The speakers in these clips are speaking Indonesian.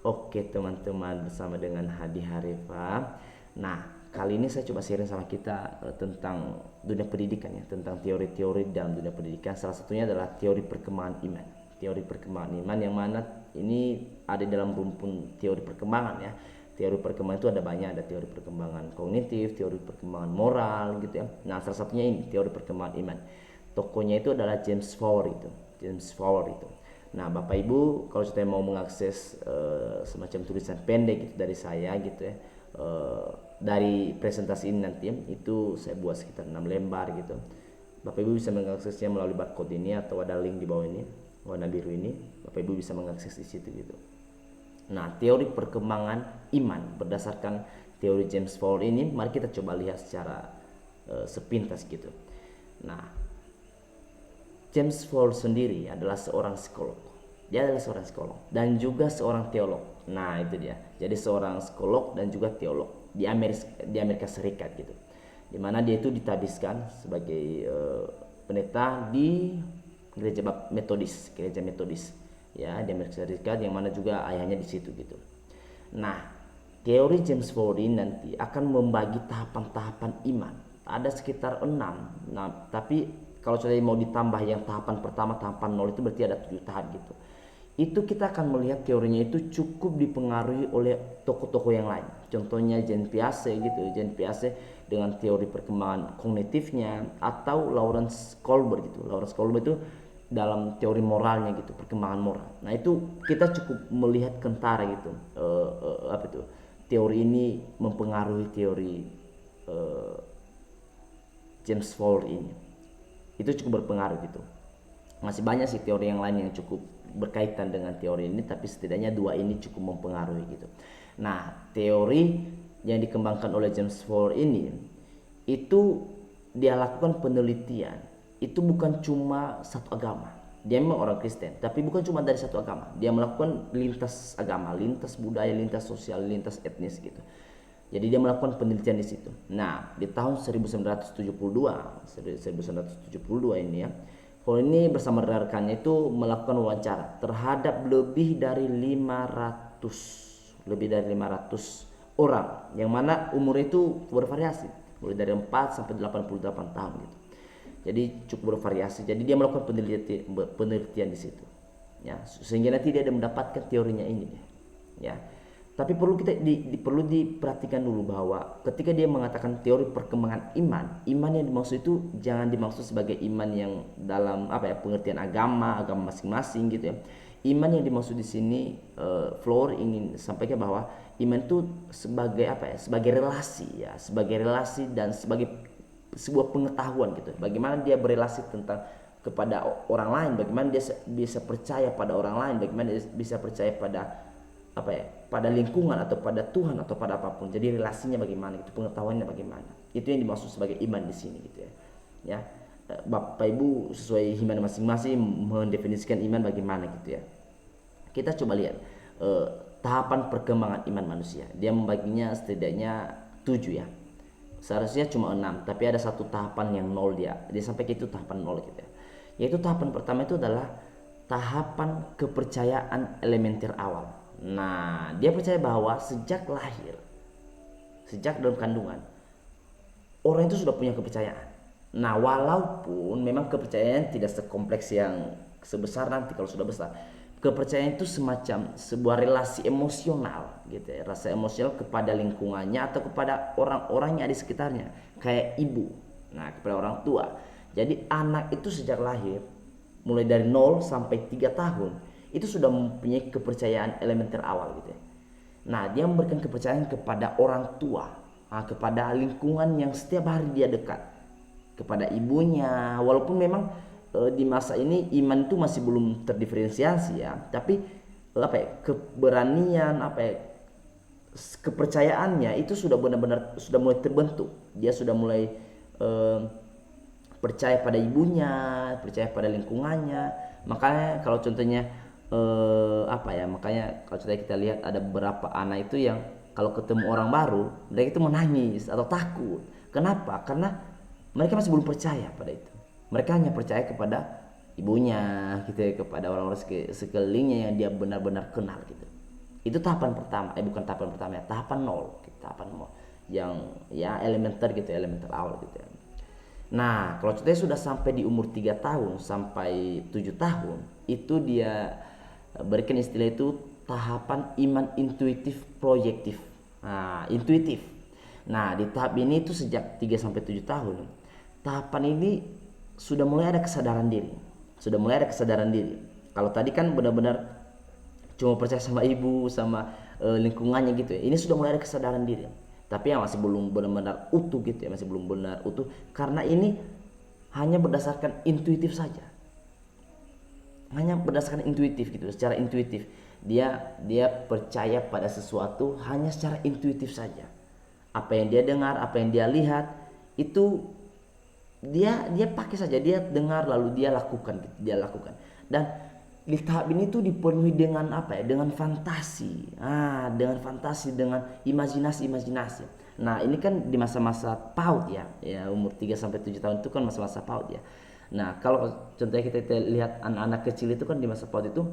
Oke teman-teman, bersama dengan Hadi Harifa. Nah, kali ini saya coba sharing sama kita tentang dunia pendidikan ya, tentang teori-teori dalam dunia pendidikan. Salah satunya adalah teori perkembangan iman. Teori perkembangan iman yang mana ini ada dalam rumpun teori perkembangan ya. Teori perkembangan itu ada banyak, ada teori perkembangan kognitif, teori perkembangan moral gitu ya. Nah, salah satunya ini teori perkembangan iman. Tokonya itu adalah James Fowler itu. James Fowler itu. Nah, Bapak Ibu, kalau saya mau mengakses semacam tulisan pendek gitu dari saya gitu ya, dari presentasi ini nanti itu saya buat sekitar 6 lembar gitu. Bapak Ibu bisa mengaksesnya melalui barcode ini atau ada link di bawah ini, warna biru ini. Bapak Ibu bisa mengakses di situ gitu. Nah, teori perkembangan iman berdasarkan teori James Fowler ini, mari kita coba lihat secara sepintas gitu. Nah, James Fowler sendiri adalah seorang psikolog. Dia adalah seorang psikolog dan juga seorang teolog. Nah, itu dia. Jadi seorang psikolog dan juga teolog di Amerika Serikat gitu. Dimana dia itu ditabiskan sebagai pendeta di gereja Metodis ya di Amerika Serikat, yang mana juga ayahnya di situ gitu. Nah, teori James Fowler ini nanti akan membagi tahapan-tahapan iman. Ada sekitar 6. Nah, tapi kalau saya mau ditambah yang tahapan pertama, tahapan 0 itu berarti ada 7 tahap gitu. Itu kita akan melihat teorinya itu cukup dipengaruhi oleh tokoh-tokoh yang lain. Contohnya Jean Piaget gitu, Jean Piaget dengan teori perkembangan kognitifnya, atau Lawrence Kohlberg gitu. Lawrence Kohlberg itu dalam teori moralnya gitu, perkembangan moral. Nah, itu kita cukup melihat kentara gitu. Apa itu? Teori ini mempengaruhi teori eh, James Fowler ini. Itu cukup berpengaruh gitu. Masih banyak sih teori yang lain yang cukup berkaitan dengan teori ini, tapi setidaknya dua ini cukup mempengaruhi gitu. Nah, teori yang dikembangkan oleh James Fowler ini itu dia lakukan penelitian itu bukan cuma satu agama. Dia memang orang Kristen, tapi bukan cuma dari satu agama. Dia melakukan lintas agama, lintas budaya, lintas sosial, lintas etnis gitu. Jadi dia melakukan penelitian di situ. Nah, di tahun 1972 ini ya, Hall ini bersama rekan-rekannya itu melakukan wawancara terhadap lebih dari 500 orang, yang mana umur itu bervariasi, mulai dari 4 sampai 88 tahun gitu. Jadi cukup bervariasi. Jadi dia melakukan penelitian di situ. Ya, sehingga nanti dia ada mendapatkan teorinya ini ya. Tapi perlu diperhatikan dulu bahwa ketika dia mengatakan teori perkembangan iman, iman yang dimaksud itu jangan dimaksud sebagai iman yang dalam apa ya, pengertian agama masing-masing gitu ya. Iman yang dimaksud di sini Floor ingin sampaikan bahwa iman itu sebagai apa ya? Sebagai relasi dan sebagai sebuah pengetahuan gitu. Bagaimana dia berelasi tentang kepada orang lain, bagaimana dia bisa percaya pada orang lain, bagaimana dia bisa percaya pada apa ya, pada lingkungan atau pada Tuhan atau pada apapun. Jadi relasinya bagaimana gitu, pengetahuannya bagaimana, itu yang dimaksud sebagai iman di sini gitu ya. Bapak Ibu sesuai iman masing-masing mendefinisikan iman bagaimana gitu ya. Kita coba lihat tahapan perkembangan iman manusia. Dia membaginya setidaknya 7 ya. Seharusnya cuma 6, tapi ada satu tahapan yang 0 dia sampai ke itu tahapan 0 gitu ya. Yaitu tahapan pertama itu adalah tahapan kepercayaan elementer awal. Nah, dia percaya bahwa sejak lahir, sejak dalam kandungan, orang itu sudah punya kepercayaan. Nah, walaupun memang kepercayaan tidak sekompleks yang sebesar nanti kalau sudah besar. Kepercayaan itu semacam sebuah relasi emosional gitu ya, rasa emosional kepada lingkungannya atau kepada orang-orang yang ada di sekitarnya, kayak ibu. Nah, kepada orang tua. Jadi anak itu sejak lahir, mulai dari 0 sampai 3 tahun, itu sudah mempunyai kepercayaan elementer awal gitu ya. Nah, dia memberikan kepercayaan kepada orang tua, kepada lingkungan yang setiap hari dia dekat, kepada ibunya. Walaupun memang di masa ini iman itu masih belum terdiferensiasi ya, tapi apa ya, keberanian apa ya, kepercayaannya itu sudah benar-benar sudah mulai terbentuk. Dia sudah mulai eh, percaya pada ibunya, percaya pada lingkungannya. Makanya kalau contohnya makanya kalau kita lihat ada beberapa anak itu yang kalau ketemu orang baru mereka itu menangis atau takut. Kenapa? Karena mereka masih belum percaya pada itu. Mereka hanya percaya kepada ibunya gitu ya, kepada orang-orang sekelilingnya yang dia benar-benar kenal gitu. Itu tahapan pertama, bukan tahapan pertama ya, tahapan nol, tahapan nol yang ya elementer gitu, elementer awal gitu ya. Nah, kalau contohnya sudah sampai di umur 3 tahun sampai 7 tahun, itu dia berikan istilah itu tahapan iman intuitif proyektif. Nah, intuitif. Nah, di tahap ini itu sejak 3 sampai 7 tahun, tahapan ini sudah mulai ada kesadaran diri. Sudah mulai ada kesadaran diri. Kalau tadi kan benar-benar cuma percaya sama ibu, sama lingkungannya gitu ya. Ini sudah mulai ada kesadaran diri. Tapi yang masih belum benar-benar utuh gitu ya, masih belum benar utuh karena ini hanya berdasarkan intuitif saja. Hanya berdasarkan intuitif gitu, secara intuitif. Dia percaya pada sesuatu hanya secara intuitif saja. Apa yang dia dengar, apa yang dia lihat itu dia pakai saja, dia dengar lalu dia lakukan gitu, dia lakukan. Dan di tahap ini tuh dipenuhi dengan apa ya, dengan fantasi, dengan fantasi, dengan imajinasi. Nah ini kan di masa-masa PAUD ya umur 3 sampai 7 tahun itu kan masa-masa PAUD ya. Nah kalau contohnya kita lihat anak-anak kecil itu kan di masa PAUD itu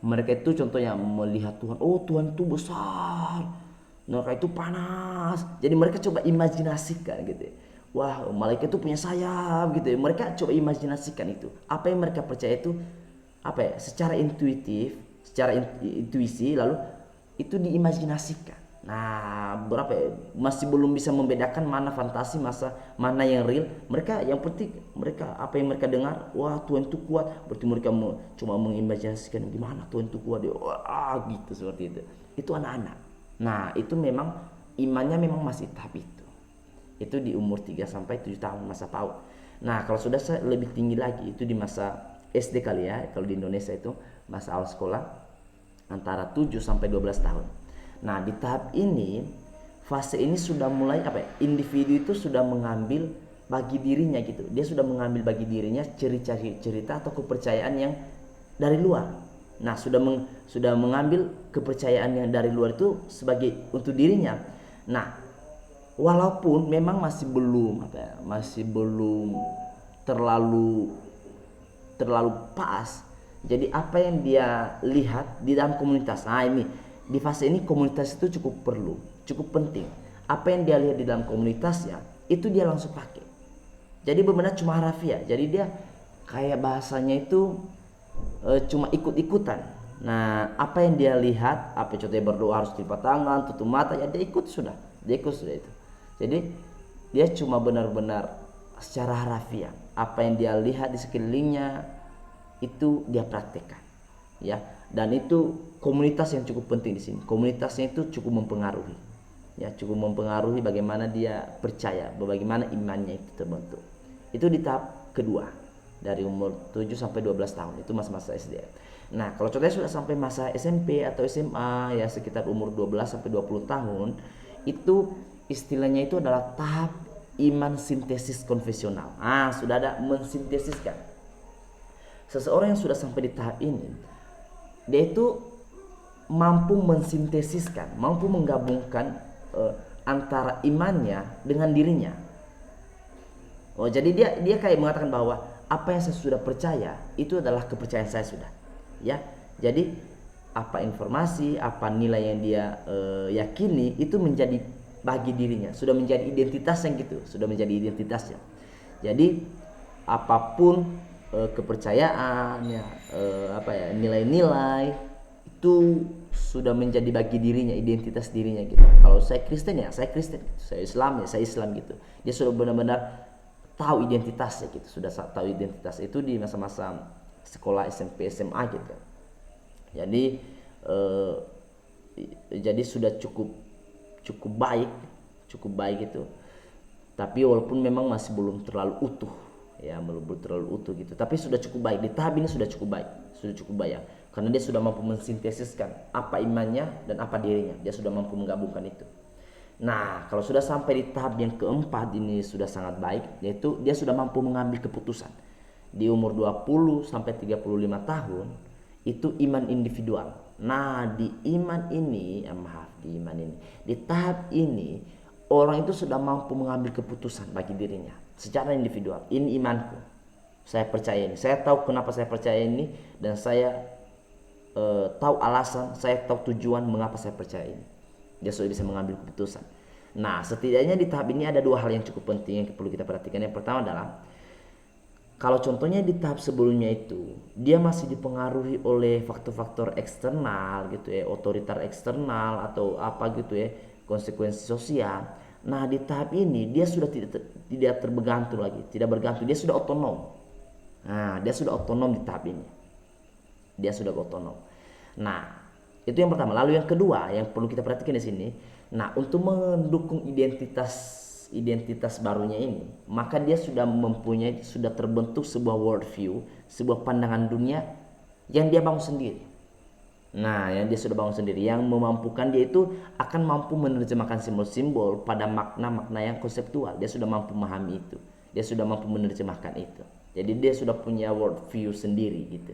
mereka itu contohnya melihat Tuhan, oh Tuhan itu besar, neraka itu panas, jadi mereka coba imajinasikan gitu ya. Wah malaikat itu punya sayap gitu ya, mereka coba imajinasikan itu, apa yang mereka percaya itu apa ya, secara intuitif, secara intuisi, lalu itu diimajinasikan. Nah berapa ya, masih belum bisa membedakan mana fantasi, mana yang real. Mereka yang penting mereka apa yang mereka dengar, wah Tuhan itu kuat, berarti mereka cuma mengimajinasikan gimana Tuhan itu kuat, wah gitu, seperti itu anak-anak. Nah itu memang imannya memang masih tahap itu di umur 3 sampai 7 tahun, masa PAUD. Nah kalau sudah lebih tinggi lagi itu di masa SD kali ya, kalau di Indonesia itu masa awal sekolah antara 7 sampai 12 tahun. Nah, di tahap ini fase ini sudah mulai apa ya? Individu itu sudah mengambil bagi dirinya gitu. Dia sudah mengambil bagi dirinya cerita atau kepercayaan yang dari luar. Nah, sudah mengambil kepercayaan yang dari luar itu sebagai untuk dirinya. Nah, walaupun memang masih belum terlalu pas. Jadi apa yang dia lihat di dalam komunitas. Nah ini di fase ini komunitas itu cukup penting. Apa yang dia lihat di dalam komunitasnya itu dia langsung pakai. Jadi benar-benar cuma harafiah. Jadi dia kayak bahasanya itu cuma ikut-ikutan. Nah apa yang dia lihat, apa contohnya berdoa harus lipat tangan, tutup mata, ya dia ikut sudah itu. Jadi dia cuma benar-benar secara harafiah, apa yang dia lihat di sekelilingnya itu dia praktekkan ya. Dan itu komunitas yang cukup penting di sini. Komunitasnya itu cukup mempengaruhi ya, cukup mempengaruhi bagaimana dia percaya, bagaimana imannya itu terbentuk. Itu di tahap kedua dari umur 7 sampai 12 tahun, itu masa-masa SD. Nah kalau contohnya sudah sampai masa SMP atau SMA ya sekitar umur 12 sampai 20 tahun, itu istilahnya itu adalah tahap iman sintesis konfesional. Sudah ada mensintesiskan. Seseorang yang sudah sampai di tahap ini, dia itu mampu mensintesiskan, mampu menggabungkan antara imannya dengan dirinya. Jadi dia kayak mengatakan bahwa apa yang saya sudah percaya itu adalah kepercayaan saya sudah. Ya. Jadi apa informasi, apa nilai yang dia yakini itu menjadi bagi dirinya, sudah menjadi identitasnya gitu, sudah menjadi identitasnya. Jadi apapun kepercayaan ya, nilai-nilai itu sudah menjadi bagi dirinya, identitas dirinya gitu. Kalau saya Kristen ya saya Kristen, saya Islam ya saya Islam gitu. Dia sudah benar-benar tahu identitasnya gitu, sudah tahu identitas itu di masa-masa sekolah SMP SMA gitu. Jadi sudah cukup baik itu. Tapi walaupun memang masih belum terlalu utuh ya, belum terlalu utuh gitu, tapi sudah cukup baik. Di tahap ini sudah cukup baik ya, karena dia sudah mampu mensintesiskan apa imannya dan apa dirinya, dia sudah mampu menggabungkan itu. Nah kalau sudah sampai di tahap yang keempat ini sudah sangat baik, yaitu dia sudah mampu mengambil keputusan. Di umur 20 sampai 35 tahun itu iman individual. Nah di tahap ini orang itu sudah mampu mengambil keputusan bagi dirinya secara individual. Ini imanku, saya percaya ini, saya tahu kenapa saya percaya ini, dan saya tahu alasan, saya tahu tujuan mengapa saya percaya ini. Dia sudah bisa mengambil keputusan. Nah, setidaknya di tahap ini ada dua hal yang cukup penting yang perlu kita perhatikan. Yang pertama adalah kalau contohnya di tahap sebelumnya itu dia masih dipengaruhi oleh faktor-faktor eksternal gitu ya, otoriter eksternal atau apa gitu ya, konsekuensi sosial. Nah, di tahap ini dia sudah tidak terbergantung lagi, tidak bergantung, dia sudah otonom. Nah, dia sudah otonom di tahap ini. Dia sudah otonom. Nah, itu yang pertama. Lalu yang kedua yang perlu kita perhatikan di sini, nah untuk mendukung identitas barunya ini, maka dia sudah terbentuk sebuah worldview, sebuah pandangan dunia yang dia bangun sendiri. Nah, yang dia sudah bangun sendiri, yang memampukan dia itu akan mampu menerjemahkan simbol-simbol pada makna-makna yang konseptual. Dia sudah mampu memahami itu, dia sudah mampu menerjemahkan itu. Jadi dia sudah punya worldview sendiri gitu.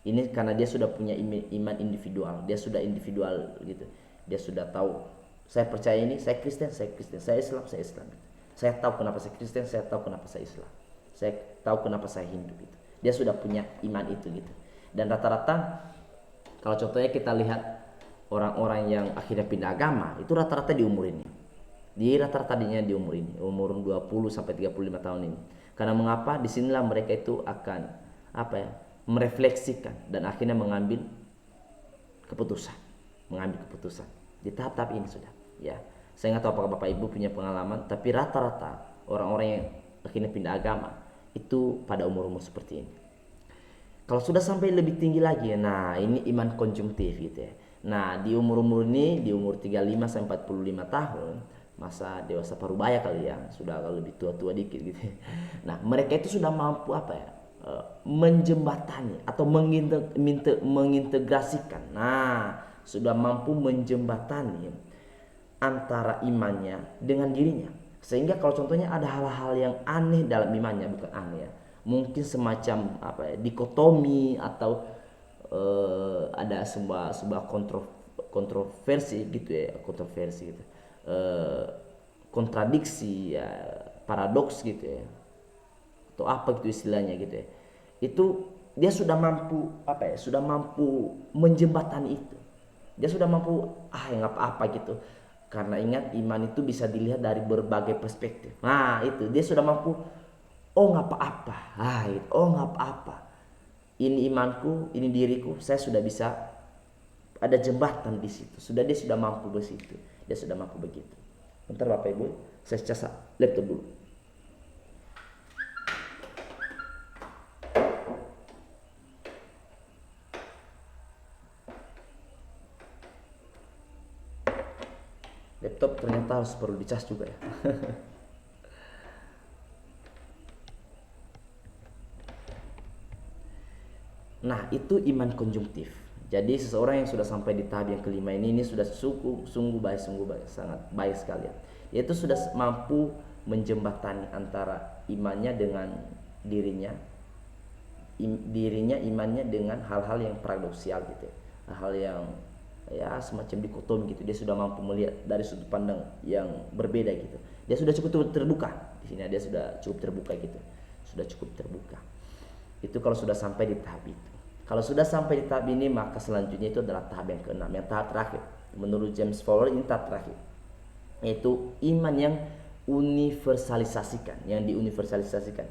Ini karena dia sudah punya iman individual, dia sudah individual gitu. Dia sudah tahu, saya percaya ini, saya Kristen, saya Kristen, saya Islam, saya Islam. Saya tahu kenapa saya Kristen, saya tahu kenapa saya Islam. Saya tahu kenapa saya Hindu gitu. Dia sudah punya iman itu gitu. Dan rata-rata kalau contohnya kita lihat orang-orang yang akhirnya pindah agama, itu rata-rata di umur ini. Rata-ratanya di umur ini, umur 20 sampai 35 tahun ini. Karena mengapa? Disinilah mereka itu akan merefleksikan dan akhirnya mengambil keputusan di tahap-tahap ini sudah. Ya, saya nggak tahu apakah Bapak Ibu punya pengalaman, tapi rata-rata orang-orang yang akhirnya pindah agama itu pada umur-umur seperti ini. Kalau sudah sampai lebih tinggi lagi, nah ini iman konjungtif gitu ya. Nah, di umur-umur ini, di umur 35 sampai 45 tahun, masa dewasa parubaya kali ya, sudah agak lebih tua-tua dikit gitu ya. Nah, mereka itu sudah mampu menjembatani atau mengintegrasikan. Nah, sudah mampu menjembatani antara imannya dengan dirinya. Sehingga kalau contohnya ada hal-hal yang aneh dalam imannya, bukan aneh ya, mungkin semacam dikotomi atau ada sebuah kontroversi gitu ya, kontradiksi ya, paradoks gitu ya, atau apa gitu istilahnya gitu ya. Itu dia sudah mampu sudah mampu menjembatani itu. Dia sudah mampu yang apa-apa gitu. Karena ingat, iman itu bisa dilihat dari berbagai perspektif. Nah, itu dia sudah mampu, nggak apa-apa. Nggak apa-apa. Ini imanku, ini diriku, saya sudah bisa ada jembatan di situ. Dia sudah mampu di situ. Dia sudah mampu begitu. Bentar Bapak Ibu, saya cas laptop dulu. Laptop ternyata harus perlu dicas juga ya. Nah, itu iman konjungtif. Jadi seseorang yang sudah sampai di tahap yang kelima ini sudah sungguh baik, sangat baik sekali. Yaitu sudah mampu menjembatani antara imannya dengan dirinya, imannya dengan hal-hal yang paradoksial gitu, hal yang ya semacam dikotomi gitu. Dia sudah mampu melihat dari sudut pandang yang berbeda gitu. Dia sudah cukup terbuka di sini. Dia sudah cukup terbuka gitu. Sudah cukup terbuka. Itu kalau sudah sampai di tahap itu. Kalau sudah sampai di tahap ini, maka selanjutnya itu adalah tahap yang keenam, yang tahap terakhir. Menurut James Fowler ini tahap terakhir, yaitu iman yang diuniversalisasikan,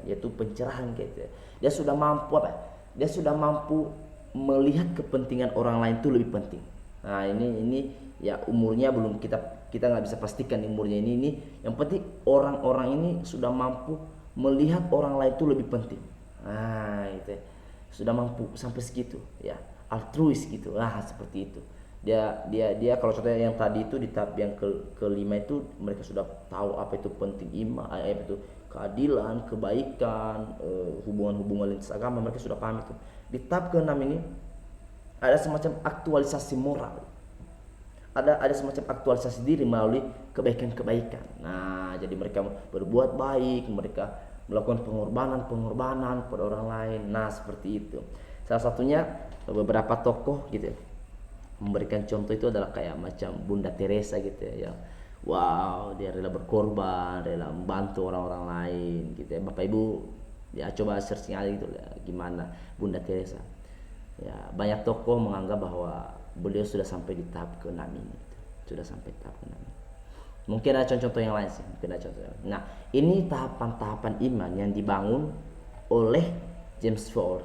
yaitu pencerahan gitu. Dia sudah mampu Dia sudah mampu melihat kepentingan orang lain itu lebih penting. Nah, ini ya umurnya belum kita nggak bisa pastikan umurnya ini. Yang penting orang-orang ini sudah mampu melihat orang lain itu lebih penting. Nah, itu sudah mampu sampai segitu ya, altruis gitu. Seperti itu. Dia kalau contohnya yang tadi itu di tahap yang kelima itu, mereka sudah tahu apa itu penting iman, itu keadilan, kebaikan, hubungan lintas agama, mereka sudah paham itu. Di tahap keenam ini ada semacam aktualisasi moral. Ada semacam aktualisasi diri melalui kebaikan-kebaikan. Nah, jadi mereka berbuat baik, mereka melakukan pengorbanan pada orang lain. Nah, seperti itu. Salah satunya beberapa tokoh gitu ya, memberikan contoh itu adalah kayak macam Bunda Teresa gitu ya. Wow, dia rela berkorban, rela membantu orang-orang lain gitu ya. Bapak Ibu ya coba searching aja gitu ya, gimana Bunda Teresa. Ya, banyak tokoh menganggap bahwa beliau sudah sampai di tahap ke-6 ini. Sudah sampai tahap ke-6 ini. Mungkin ada contoh-contoh yang lain sih, mungkin ada contoh yang lain. Nah, ini tahapan-tahapan iman yang dibangun oleh James Ford.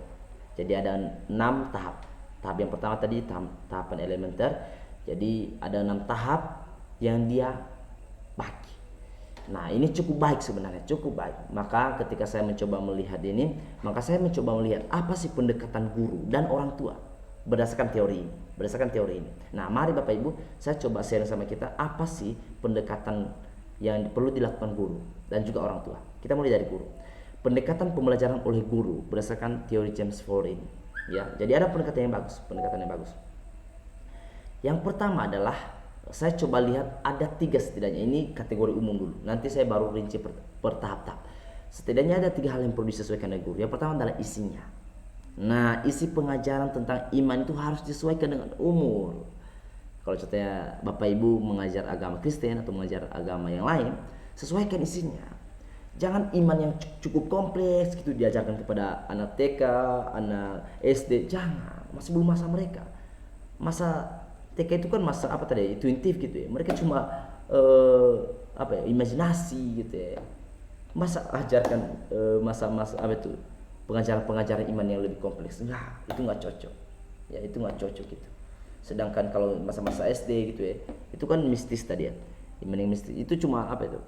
Jadi ada 6 tahap. Tahap yang pertama tadi tahapan elementer. Jadi ada 6 tahap yang dia bagi. Nah, ini cukup baik sebenarnya, cukup baik. Maka ketika saya mencoba melihat ini, maka saya mencoba melihat apa sih pendekatan guru dan orang tua berdasarkan teori ini. Nah, mari Bapak Ibu, saya coba share sama kita apa sih pendekatan yang perlu dilakukan guru dan juga orang tua. Kita mulai dari guru. Pendekatan pembelajaran oleh guru berdasarkan teori James Ford ini. Ya, jadi ada pendekatan yang bagus. Yang pertama adalah saya coba lihat ada 3 setidaknya, ini kategori umum dulu. Nanti saya baru rinci per tahap-tahap. Setidaknya ada 3 hal yang perlu disesuaikan dengan guru. Yang pertama adalah isinya. Nah, isi pengajaran tentang iman itu harus disesuaikan dengan umur. Kalau contohnya Bapak Ibu mengajar agama Kristen atau mengajar agama yang lain, sesuaikan isinya. Jangan iman yang cukup kompleks gitu diajarkan kepada anak TK, anak SD, jangan. Masih belum masa mereka. Masa TK itu kan masa apa tadi? Intuitif gitu ya. Mereka cuma imajinasi gitu ya. Masa ajarkan masa-masa apa itu? Pengajaran iman yang lebih kompleks. Enggak, itu enggak cocok. Ya, itu enggak cocok gitu. Sedangkan kalau masa-masa SD gitu ya, itu kan mistis tadi ya. Iman yang mistis itu cuma apa itu?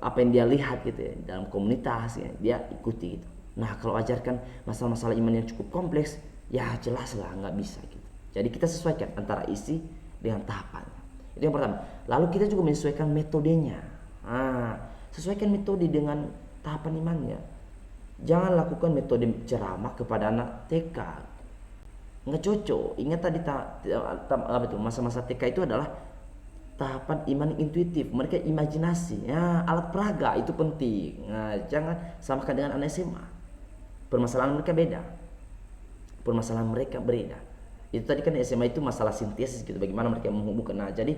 Apa yang dia lihat gitu ya dalam komunitas ya, dia ikuti gitu. Nah, kalau ajarkan masalah-masalah iman yang cukup kompleks, ya jelas lah nggak bisa gitu. Jadi kita sesuaikan antara isi dengan tahapannya. Itu yang pertama. Lalu kita juga menyesuaikan metodenya. Sesuaikan metode dengan tahapan imannya. Jangan lakukan metode ceramah kepada anak TK. Nggak cocok. Ingat tadi masa-masa TK itu adalah tahapan iman intuitif. Mereka imajinasi. Ya, alat peraga itu penting. Nah, jangan samakan dengan anak SMA. Permasalahan mereka berbeda. Itu tadi kan SMA itu masalah sintesis gitu. Bagaimana mereka menghubungkan. Nah, jadi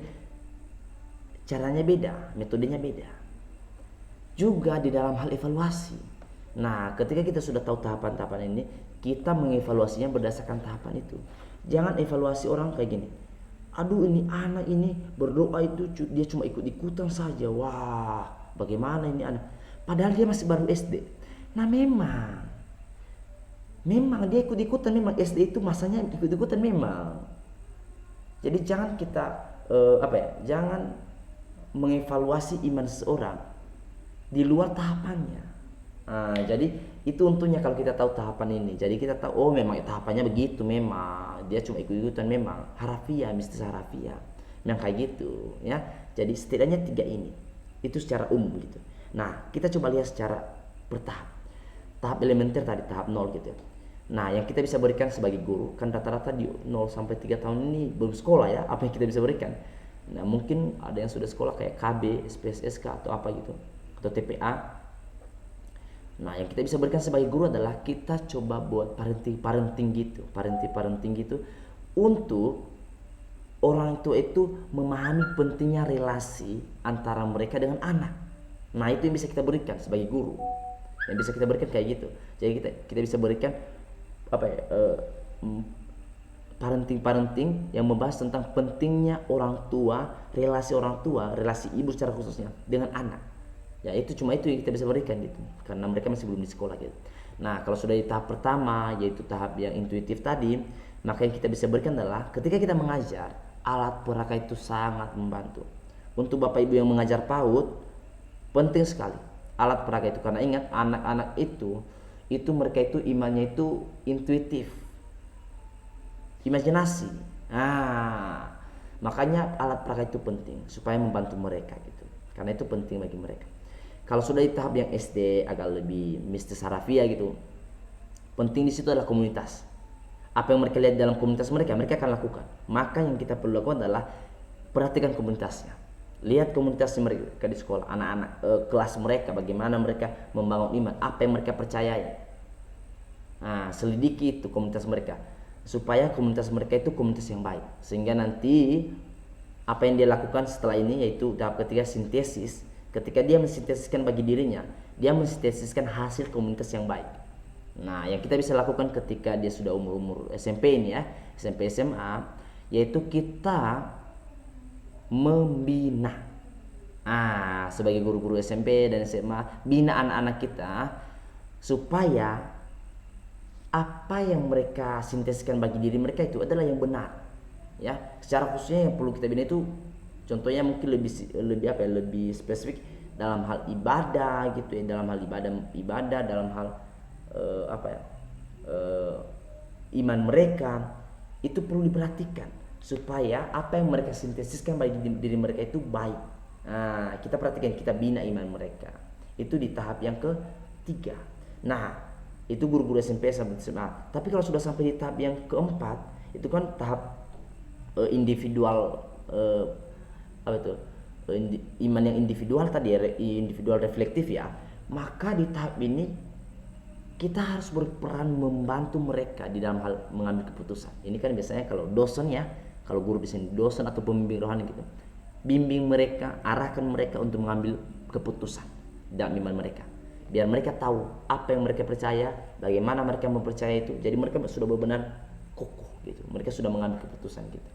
caranya beda, metodenya beda. Juga di dalam hal evaluasi. Nah, ketika kita sudah tahu tahapan-tahapan ini, kita mengevaluasinya berdasarkan tahapan itu. Jangan evaluasi orang kayak gini. Aduh, ini anak ini berdoa itu dia cuma ikut-ikutan saja. Wah, bagaimana ini anak? Padahal dia masih baru SD. Nah, memang dia ikut-ikutan, memang SD itu masanya ikut-ikutan memang. Jadi jangan kita jangan mengevaluasi iman seseorang di luar tahapannya. Jadi itu untungnya kalau kita tahu tahapan ini. Jadi kita tahu memang tahapannya begitu, memang dia cuma ikut-ikutan, memang harafiah, mistis harafiah, yang kayak gitu ya. Jadi setidaknya 3 ini itu secara umum gitu. Nah, kita coba lihat secara bertahap. Tahap elementer tadi tahap 0 gitu. Nah, yang kita bisa berikan sebagai guru kan rata-rata di 0 sampai 3 tahun ini belum sekolah ya. Apa yang kita bisa berikan? Nah, mungkin ada yang sudah sekolah kayak KB, SPSSK atau apa gitu, atau TPA. Nah, yang kita bisa berikan sebagai guru adalah kita coba buat parenting gitu untuk orang tua itu memahami pentingnya relasi antara mereka dengan anak. Nah, itu yang bisa kita berikan sebagai guru. Yang bisa kita berikan kayak gitu. Jadi kita bisa berikan parenting yang membahas tentang pentingnya orang tua, relasi ibu secara khususnya dengan anak. Ya, itu cuma itu yang kita bisa berikan gitu, karena mereka masih belum di sekolah gitu. Nah, kalau sudah di tahap pertama, yaitu tahap yang intuitif tadi, maka yang kita bisa berikan adalah ketika kita mengajar, alat peraga itu sangat membantu. Untuk Bapak Ibu yang mengajar PAUD, penting sekali alat peraga itu, karena ingat anak-anak itu mereka itu imannya itu intuitif, imajinasi. Makanya alat peraga itu penting supaya membantu mereka gitu, karena itu penting bagi mereka. Kalau sudah di tahap yang SD agak lebih mistis harafiah gitu, penting di situ adalah komunitas. Apa yang mereka lihat dalam komunitas mereka akan lakukan. Maka yang kita perlu lakukan adalah perhatikan komunitasnya. Lihat komunitas mereka di sekolah, anak-anak kelas mereka, bagaimana mereka membangun iman, apa yang mereka percayai. Nah, selidiki itu komunitas mereka, supaya komunitas mereka itu komunitas yang baik, sehingga nanti apa yang dia lakukan setelah ini, yaitu tahap ketiga sintesis. Ketika dia mensintesiskan bagi dirinya, dia mensintesiskan hasil komunitas yang baik. Nah, yang kita bisa lakukan ketika dia sudah umur SMP ini ya, SMP SMA, yaitu kita membina. Sebagai guru-guru SMP dan SMA, bina anak-anak kita supaya apa yang mereka sinteskan bagi diri mereka itu adalah yang benar. Ya, secara khususnya yang perlu kita bina itu contohnya mungkin lebih spesifik dalam hal ibadah gitu ya, dalam hal ibadah dalam hal iman mereka itu perlu diperhatikan supaya apa yang mereka sintesiskan bagi diri mereka itu baik. Nah, kita perhatikan, kita bina iman mereka itu di tahap yang ketiga. Nah, itu guru-guru SMP sampai SMA. Tapi kalau sudah sampai di tahap yang keempat, itu kan tahap individual iman yang individual tadi, individual reflektif ya. Maka di tahap ini kita harus berperan membantu mereka di dalam hal mengambil keputusan. Ini kan biasanya kalau dosen ya, kalau guru di sini dosen atau pembimbing rohani gitu, bimbing mereka, arahkan mereka untuk mengambil keputusan dalam iman mereka, biar mereka tahu apa yang mereka percaya, bagaimana mereka mempercayai itu. Jadi mereka sudah benar-benar kokoh gitu, mereka sudah mengambil keputusan gitu.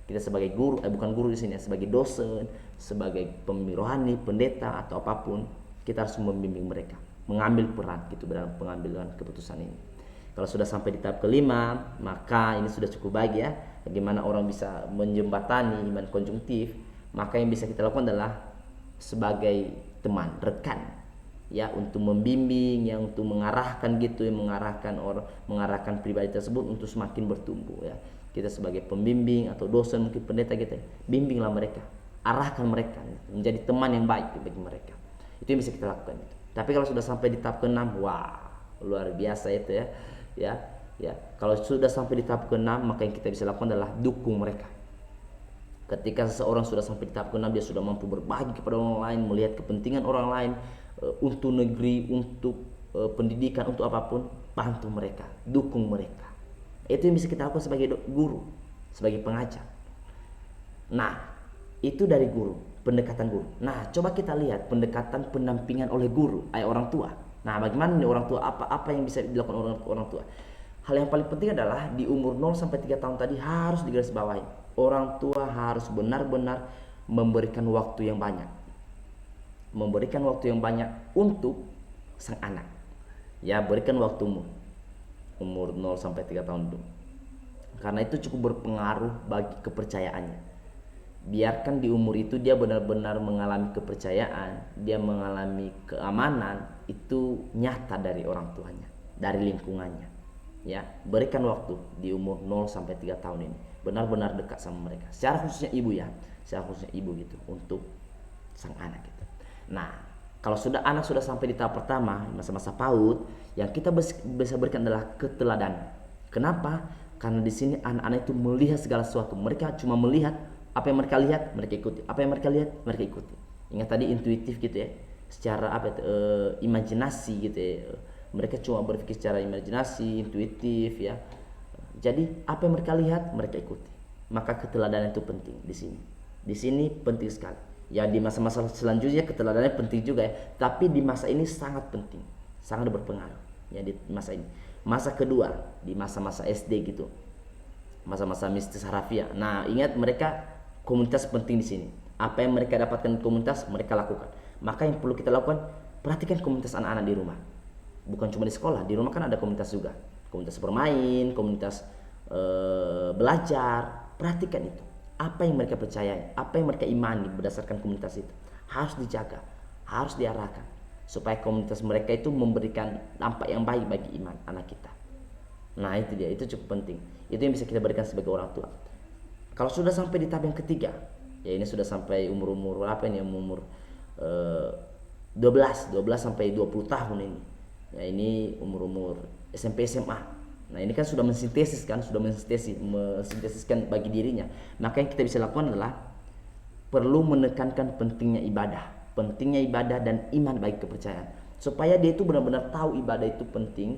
Kita sebagai guru, bukan guru di sini ya, sebagai dosen, sebagai pembimbing rohani, pendeta atau apapun, kita harus membimbing mereka, mengambil peran gitu dalam pengambilan keputusan ini. Kalau sudah sampai di tahap kelima, maka ini sudah cukup baik ya. Bagaimana orang bisa menjembatani iman konjungtif, maka yang bisa kita lakukan adalah sebagai teman, rekan ya, untuk membimbing, yang untuk mengarahkan gitu ya, mengarahkan pribadi tersebut untuk semakin bertumbuh ya. Kita sebagai pembimbing atau dosen, mungkin pendeta gitu ya, bimbinglah mereka, arahkan mereka menjadi teman yang baik bagi mereka. Itu yang bisa kita lakukan gitu. Tapi kalau sudah sampai di tahap ke-6, wah luar biasa itu ya. Kalau sudah sampai di tahap ke-6, maka yang kita bisa lakukan adalah dukung mereka. Ketika seseorang sudah sampai di tahap ke-6, dia sudah mampu berbagi kepada orang lain, melihat kepentingan orang lain, untuk negeri, untuk pendidikan, untuk apapun, bantu mereka, dukung mereka. Itu yang bisa kita lakukan sebagai guru, sebagai pengajar. Nah, itu dari guru, pendekatan guru. Nah, coba kita lihat pendekatan pendampingan oleh guru, orang tua. Nah, bagaimana nih orang tua, apa yang bisa dilakukan orang tua? Hal yang paling penting adalah di umur 0 sampai 3 tahun tadi harus digarisbawahi. Orang tua harus benar-benar memberikan waktu yang banyak. Memberikan waktu yang banyak untuk sang anak. Ya, berikan waktumu umur 0 sampai 3 tahun dulu. Karena itu cukup berpengaruh bagi kepercayaannya. Biarkan di umur itu dia benar-benar mengalami kepercayaan, dia mengalami keamanan, itu nyata dari orang tuanya, dari lingkungannya. Ya, berikan waktu di umur 0 sampai 3 tahun ini. Benar-benar dekat sama mereka. Secara khususnya ibu ya, secara khususnya ibu gitu, untuk sang anak gitu. Nah, kalau anak sudah sampai di tahap pertama, masa-masa PAUD, yang kita bisa berikan adalah keteladanan. Kenapa? Karena di sini anak-anak itu melihat segala sesuatu. Mereka cuma melihat apa yang mereka lihat, mereka ikuti. Apa yang mereka lihat, mereka ikuti. Ingat tadi intuitif gitu ya. Secara imajinasi gitu ya. Mereka cuma berpikir secara imajinasi, intuitif ya. Jadi apa yang mereka lihat, mereka ikuti. Maka keteladanan itu penting di sini. Di sini penting sekali. Ya, di masa-masa selanjutnya keteladanannya penting juga ya. Tapi di masa ini sangat penting, sangat berpengaruh. Ya, di masa ini. Masa kedua, di masa-masa SD gitu, masa-masa mistis harafiah. Nah, ingat mereka komunitas penting di sini. Apa yang mereka dapatkan di komunitas, mereka lakukan. Maka yang perlu kita lakukan, perhatikan komunitas anak-anak di rumah. Bukan cuma di sekolah, di rumah kan ada komunitas juga. Komunitas bermain, komunitas belajar. Perhatikan itu. Apa yang mereka percayai, apa yang mereka imani berdasarkan komunitas itu harus dijaga, harus diarahkan supaya komunitas mereka itu memberikan dampak yang baik bagi iman anak kita. Nah, itu dia, itu cukup penting. Itu yang bisa kita berikan sebagai orang tua. Kalau sudah sampai di tahap yang ketiga, ya ini sudah sampai umur apa ini, umur 12 sampai 20 tahun ini. Ya, ini umur SMP SMA. Nah, ini kan sudah mensintesiskan bagi dirinya. Maka yang kita bisa lakukan adalah perlu menekankan pentingnya ibadah dan iman bagi kepercayaan. Supaya dia itu benar-benar tahu ibadah itu penting,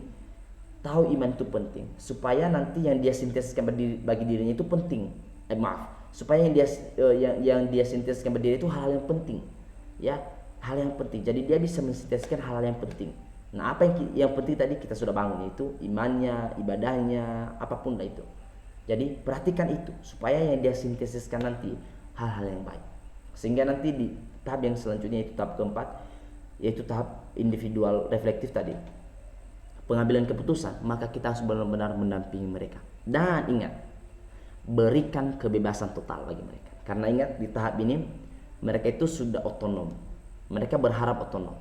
tahu iman itu penting. Supaya nanti yang dia sintesiskan bagi dirinya itu penting. Supaya yang dia sintesiskan bagi diri itu hal yang penting. Ya, hal yang penting. Jadi dia bisa mensintesiskan hal yang penting Nah, apa yang penting tadi kita sudah bangun, itu imannya, ibadahnya, apapun lah itu. Jadi perhatikan itu supaya yang dia sintesiskan nanti hal-hal yang baik. Sehingga nanti di tahap yang selanjutnya, itu tahap keempat, yaitu tahap individual reflektif tadi, pengambilan keputusan, maka kita harus benar-benar mendampingi mereka. Dan ingat, berikan kebebasan total bagi mereka. Karena ingat, di tahap ini mereka itu sudah otonom. Mereka berharap otonom.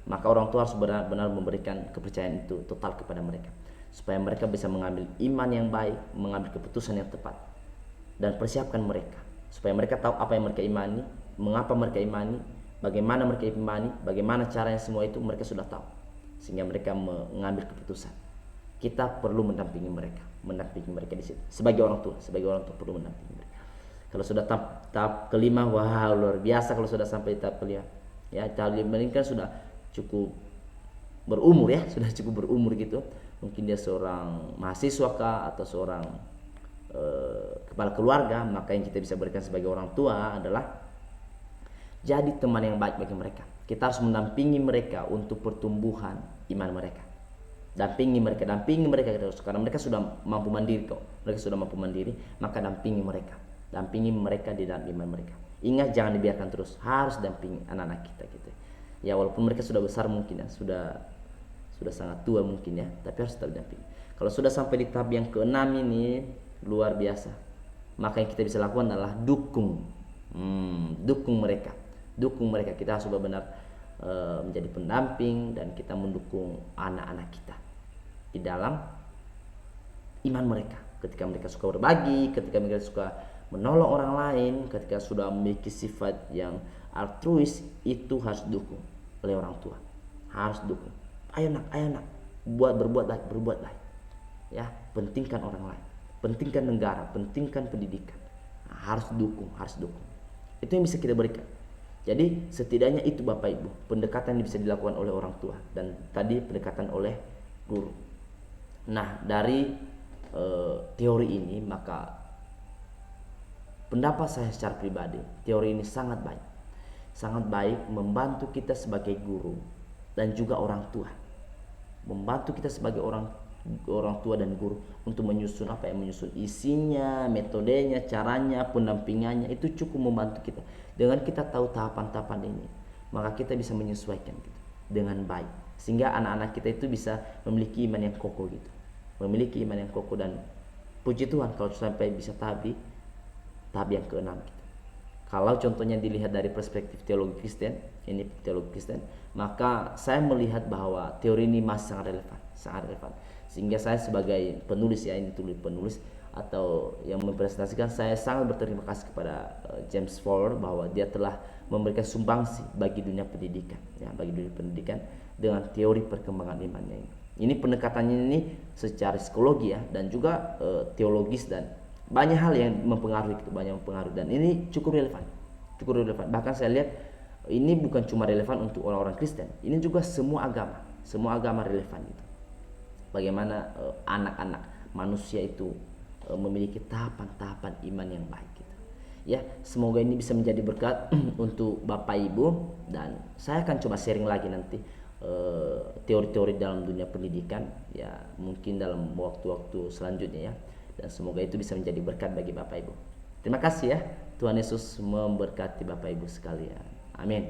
Maka orang tua harus benar-benar memberikan kepercayaan itu total kepada mereka, supaya mereka bisa mengambil iman yang baik, mengambil keputusan yang tepat, dan persiapkan mereka supaya mereka tahu apa yang mereka imani, mengapa mereka imani, bagaimana mereka imani, bagaimana caranya, semua itu mereka sudah tahu, sehingga mereka mengambil keputusan. Kita perlu mendampingi mereka di situ. Sebagai orang tua perlu mendampingi mereka. Kalau sudah tahap kelima, wah luar biasa kalau sudah sampai tahap kelima. Ya, tahap kelima ini kan sudah cukup berumur ya, sudah cukup berumur gitu. Mungkin dia seorang mahasiswa kah, atau seorang kepala keluarga. Maka yang kita bisa berikan sebagai orang tua adalah jadi teman yang baik bagi mereka. Kita harus mendampingi mereka untuk pertumbuhan iman mereka. Dampingi mereka terus, karena mereka sudah mampu mandiri kok. Mereka sudah mampu mandiri, maka dampingi mereka di dalam iman mereka. Ingat, jangan dibiarkan terus, harus dampingi anak-anak kita gitu. Ya, walaupun mereka sudah besar mungkin ya, sudah sangat tua mungkin ya, tapi harus tetap dampingi. Kalau sudah sampai di tahap yang keenam ini luar biasa, maka yang kita bisa lakukan adalah dukung mereka. Kita harus benar-benar menjadi pendamping, dan kita mendukung anak-anak kita di dalam iman mereka. Ketika mereka suka berbagi, ketika mereka suka menolong orang lain, ketika sudah memiliki sifat yang altruis, itu harus dukung oleh orang tua. Harus dukung. Ayo nak, berbuat baik. Ya, pentingkan orang lain, pentingkan negara, pentingkan pendidikan. Nah, harus dukung. Itu yang bisa kita berikan. Jadi setidaknya itu Bapak Ibu, pendekatan yang bisa dilakukan oleh orang tua, dan tadi pendekatan oleh guru. Nah, dari teori ini, maka pendapat saya secara pribadi, teori ini sangat baik membantu kita sebagai guru dan juga orang tua. Membantu kita sebagai orang tua dan guru untuk menyusun isinya, metodenya, caranya, pendampingannya. Itu cukup membantu kita. Dengan kita tahu tahapan-tahapan ini, maka kita bisa menyesuaikan gitu dengan baik, sehingga anak-anak kita itu bisa memiliki iman yang kokoh gitu. Dan puji Tuhan kalau sampai bisa tahap yang keenam gitu. Kalau contohnya dilihat dari perspektif teologi Kristen, maka saya melihat bahwa teori ini masih sangat relevan. Sehingga saya sebagai penulis atau yang mempresentasikan, saya sangat berterima kasih kepada James Fowler bahwa dia telah memberikan sumbangsi bagi dunia pendidikan, dengan teori perkembangan imannya ini. Ini pendekatannya ini secara psikologi ya, dan juga teologis, dan banyak hal yang mempengaruhi, dan ini cukup relevan. Bahkan saya lihat ini bukan cuma relevan untuk orang-orang Kristen, ini juga semua agama relevan gitu. Bagaimana anak-anak manusia itu memiliki tahapan-tahapan iman yang baik gitu. Ya, semoga ini bisa menjadi berkat untuk Bapak Ibu, dan saya akan coba sharing lagi nanti teori-teori dalam dunia pendidikan ya, mungkin dalam waktu-waktu selanjutnya ya, dan semoga itu bisa menjadi berkat bagi Bapak Ibu. Terima kasih ya. Tuhan Yesus memberkati Bapak Ibu sekalian. Amin.